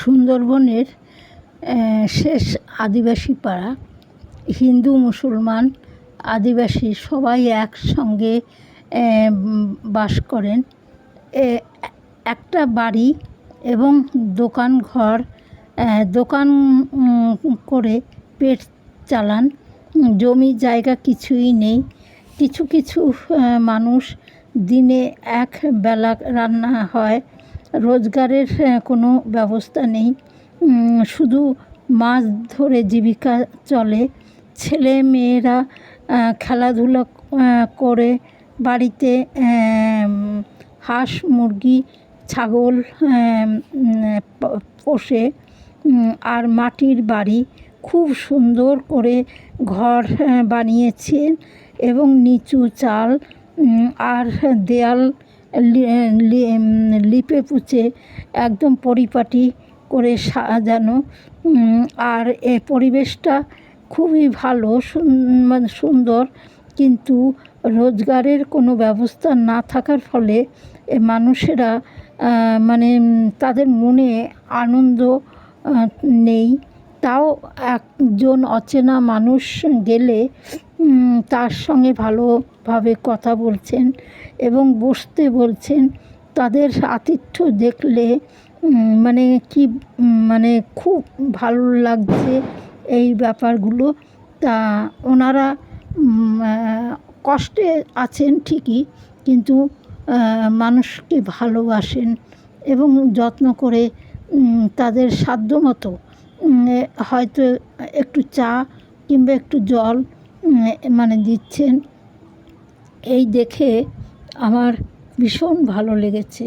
সুন্দরবনের শেষ আদিবাসী পাড়া। হিন্দু মুসলমান আদিবাসী সবাই একসঙ্গে বাস করেন। একটা বাড়ি এবং দোকান ঘর দোকান করে পেট চালান। জমি জায়গা কিছুই নেই। কিছু কিছু মানুষ দিনে এক বেলা রান্না হয়। রোজগারের কোনো ব্যবস্থা নেই, শুধু মাছ ধরে জীবিকা চলে। ছেলে মেয়েরা খেলাধুলা করে, বাড়িতে হাঁস মুরগি ছাগল পোষে। আর মাটির বাড়ি, খুব সুন্দর করে ঘর বানিয়েছেন এবং নিচু চাল আর দেয়াল লিপে পুছে একদম পরিপাটি করে সাজানো। আর এ পরিবেশটা খুবই ভালো, মানে সুন্দর। কিন্তু রোজগারের কোনো ব্যবস্থা না থাকার ফলে মানুষেরা মানে তাদের মনে আনন্দ নেই। তাও একজন অচেনা মানুষ গেলে তার সঙ্গে ভালোভাবে কথা বলছেন এবং বসতে বলছেন। তাদের আতিথ্য দেখলে মানে খুব ভালো লাগছে এই ব্যাপারগুলো। তা ওনারা কষ্টে আছেন ঠিকই, কিন্তু মানুষকে ভালোবাসেন এবং যত্ন করে তাদের সাধ্যমতো হয়তো একটু চা কিংবা একটু জল দিচ্ছেন। এই দেখে আমার ভীষণ ভালো লেগেছে।